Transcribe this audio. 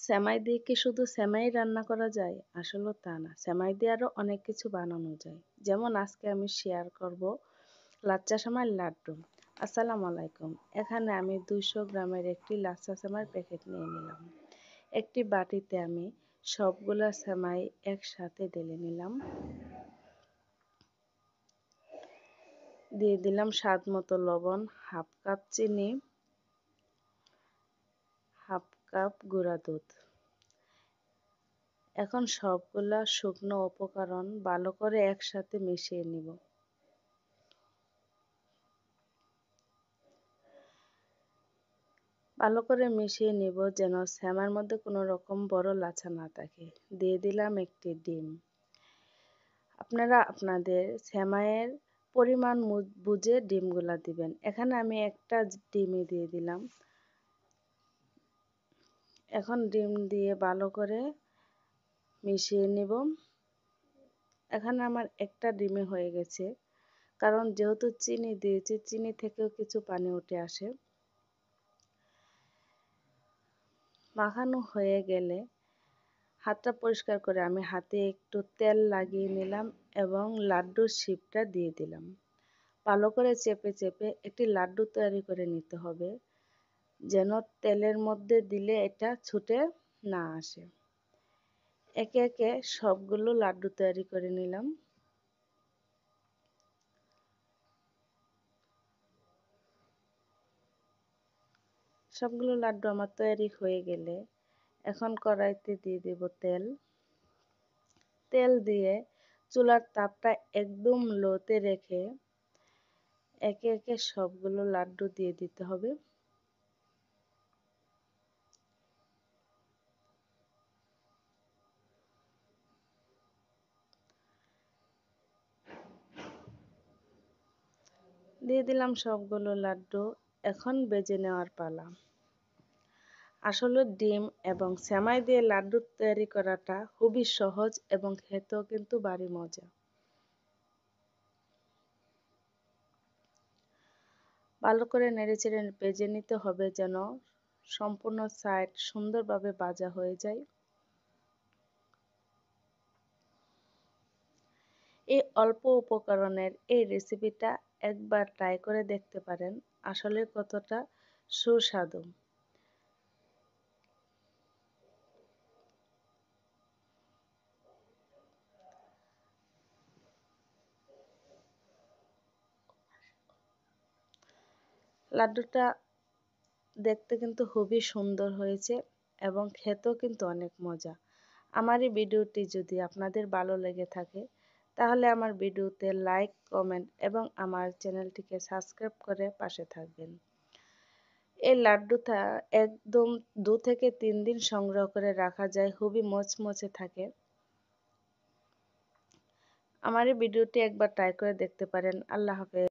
সেমাই দিয়ে কি শুধু সেমাই রান্না করা যায়? আসলে তা না। সেমাই দিয়ে আরো অনেক কিছু বানানো যায়। যেমন আজকে আমি শেয়ার করব লাচ্চা সেমাইয়ের লাড্ডু। আসসালামু আলাইকুম। এখানে আমি 200 গ্রামের একটি লাচ্চা সেমাইয়ের প্যাকেট নিয়ে নিলাম। একটি বাটিতে আমি সবগুলা সেমাই একসাথে ঢেলে নিলাম। দিয়ে দিলাম স্বাদ মতো লবণ, হাফ কাপ চিনি, হাফ কাপ গুঁড়া দুধ। এখন সবগুলা শুকনো উপকরণ ভালো করে একসাথে মিশিয়ে নিব। ভালো করে মিশিয়ে নিব যেন সেমাইয়ের মধ্যে কোনো রকম বড় লাচা না থাকে। দিয়ে দিলাম একটি ডিম। আপনারা আপনাদের সেমাইয়ের পরিমাণ বুঝে ডিমগুলা দিবেন। এখানে আমি একটা ডিমই দিয়ে দিলাম। এখন ডিম দিয়ে ভালো করে মিশিয়ে নিব। এখানে আমার একটা ডিমে হয়ে গেছে, কারণ যেহেতু চিনি দিয়েছি চিনি থেকেও কিছু পানি উঠে আসে। মাখানো হয়ে গেলে হাতটা পরিষ্কার করে আমি হাতে একটু তেল লাগিয়ে নিলাম এবং লাড্ডুর শিপটা দিয়ে দিলাম। ভালো করে চেপে চেপে একটি লাড্ডু তৈরি করে নিতে হবে, যেন তেলের মধ্যে দিলে এটা ছুটে না আসে। একে একে সবগুলো লাড্ডু তৈরি করে নিলাম। সবগুলো লাড্ডু আমার তৈরি হয়ে গেলে এখন কড়াইতে দিয়ে দেব তেল। তেল দিয়ে চুলার তাপটা একদম লোতে রেখে একে একে সবগুলো লাড্ডু দিয়ে দিতে হবে। দিয়ে দিলাম সবগুলো লাড্ডু। এখন ভেজে নেওয়ার পালা। আসলে ডিম এবং সেমাই দিয়ে লাড্ডু তৈরি করাটা খুবই সহজ এবং খেতেও কিন্তু ভারী মজা। ভালো করে নেড়েচেড়ে ভেজে নিতে হবে যেন সম্পূর্ণ সাইড সুন্দরভাবে ভাজা হয়ে যায়। এই অল্প উপকরণের এই রেসিপিটা একবার ট্রাই করে দেখতে পারেন, আসলে কতটা সুস্বাদু। লাড্ডুটা দেখতে কিন্তু খুবই সুন্দর হয়েছে এবং খেতেও কিন্তু অনেক মজা। আমার এই ভিডিওটি যদি আপনাদের ভালো লেগে থাকে তাহলে আমার ভিডিওতে লাইক, কমেন্ট এবং আমার চ্যানেলটিকে সাবস্ক্রাইব করে পাশে থাকবেন। এই লাড্ডুটা একদম 2 থেকে 3 দিন সংগ্রহ করে রাখা যায়, খুবই মচমচে থাকে। আমার এই ভিডিওটি একবার ট্রাই করে দেখতে পারেন। আল্লাহ হাফেজ।